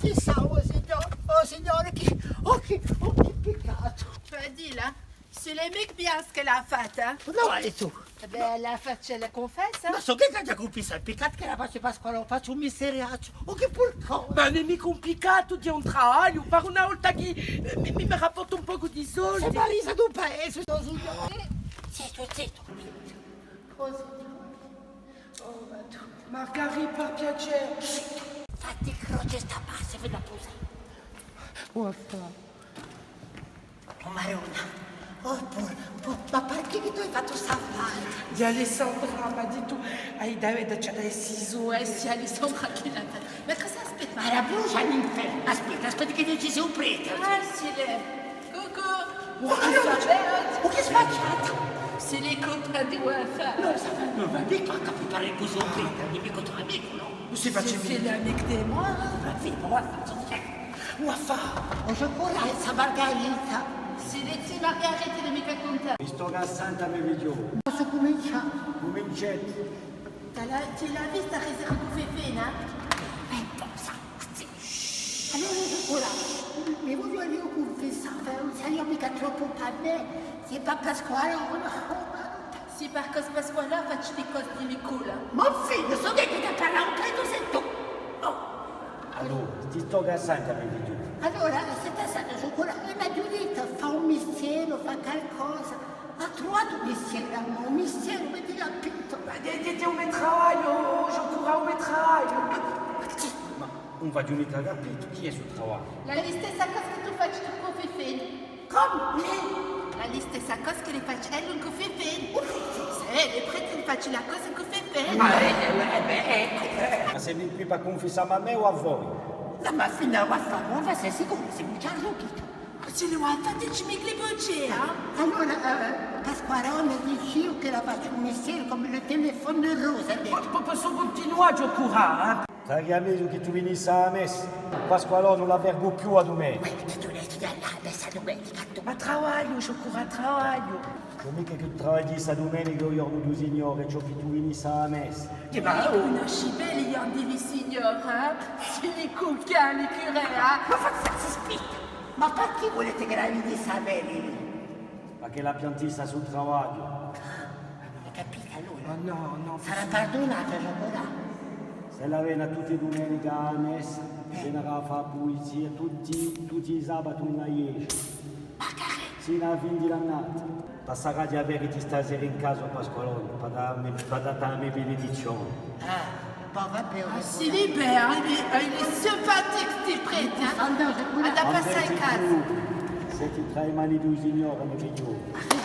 chi sa, signore, che peccato. Cioè, dis là, c'est les mecs bien ce qu'elle a fait, hein? Dove tu? Eh ben, elle a fait, je le confesse, hein? Ma so che ti ha compiuto il peccato che la faccio Pasquale, faccio un misteriaccio. Oh, che pulcone. Ma non è mica complicato di un travaglio, per una volta che mi rapporta un poco di soldi. Sei Marisa d'un paese, signore. Zitto. Oh, signore. Oh, ma tu. Magari per piacere. Fatti croce sta passa, ve la posa. Guarda. Oh, Maronna. Oh, ma perché che tu hai fatto sta fare? Di Alessandra mi ha detto, c'è dei ciseaux. Ouais, c'est Alessandra qui l'a fait. Mais qu'est-ce que ça se fait, Ma la brucia all'inferno. Aspetta che non ci sia un prete. Ah, c'est les... Coucou. Oh, che sfacciata. C'est les copains du Wafa. Non va mica a capitare così un prete, è mica tuo amico, no? Si faccia C'est l'amic des mois. Wafa, ho già Santa Margherita. C'est Margherita de mica conta. Visto che a Santa mi vedo, Posso cominciare? cominciate. Tu l'as vu, t'as réservé pour Féfé, hein? Posa, allora, mi voglio io confessare, non sei mica troppo per me, sei per Pasquale, Si par cause Pasquale, faccio di cose di Nicola. ma figlio, so detto che parla un credo sei tu. Allora, ti sto che a Santa mi vedo. Allora, se ti sai su quella una giurita, fa un mistero, fa qualcosa. Ha trovato un mistero, vedi capito? È un metraglio, je cours un metraglio. Ma non faccio mica capito chi è sul travaglio. La stessa cosa che tu faccio tu con Féfé. Come? La stessa cosa che le faccio elle con Féfé. Se le prete faccio la cosa con Féfé. Ma sei qui per confessare a me o a voi? La maffina va fare, non va essere sicuro, se non c'è il Tu le Wafa, tu mi le bocce, hein? Allora, Pasquarone dice io che la faccio un mistero come il telefono rosa. Posso continuare a giocare, Sai che amico che tu venissi alla messa? Pasquale non la vergo più a domenica. Tu l'hai studiata adesso domenica. Ma travaglio, je cours a travaglio. Non mica che tu travagli questa domenica io giorno due signore, ciò che tu venissi alla messa. Ma una scibelle, il y a des signor, hein? C'est les coquins, les curés, hein? Ma si spicca! Ma perché volete che la vedi sapere? Perché la piantista sul travaglio. Hai capito allora? Ma no. Sarà perdonata, Giocola. Se la vena tutte le domeniche alla messa, viene a fare pulizia tutti i sabati una esce. Sino alla fine dell'annata. Passerà di avere di stasera in casa a Pasqualone per darmi la mia benedizione. Poi vabbè, C'est libère, il est sympathique, tes prêtres, hein? Elle a passé à casa. Se ti tra le mani di un signore mi vedo.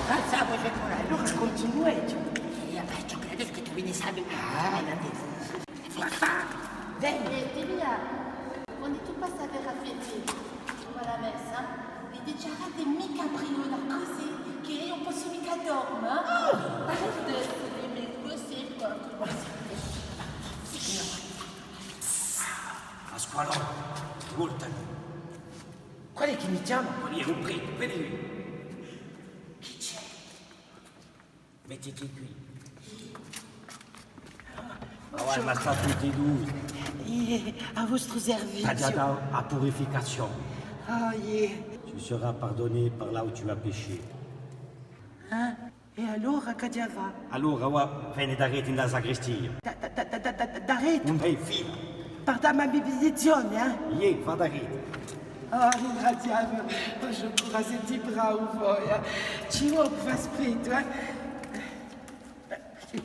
Pensavo, Giocola, allora continuate. Io credo che tu vieni sapere. Et Delia, on est tout pas à faire à fêter. On va à la messe, hein? Et déjà, arrête mica prio la cose, che on peut mica dorme, hein? Arrête de me bosser, quoi. Pasqualone, ascoltami. Qual è che mi chiama? Quelli è un prete, vedi lui. Chi c'è? Mettiti qui. Ah, ma sta tutti e due. A vostro servizio. T'as déjà la purification. Ah, yeah. Tu seras pardonné par là où tu as péché. Hein? E allora che va? Allora, ora vieni da rete nella sagrestia. Da rete? Non hai fila. Per dare la mia benedizione, eh? Ieri, va da rete. Ah, ringraziamo. Je cours senti bravo voi, eh? Ci vuole per spirito, eh? Sì,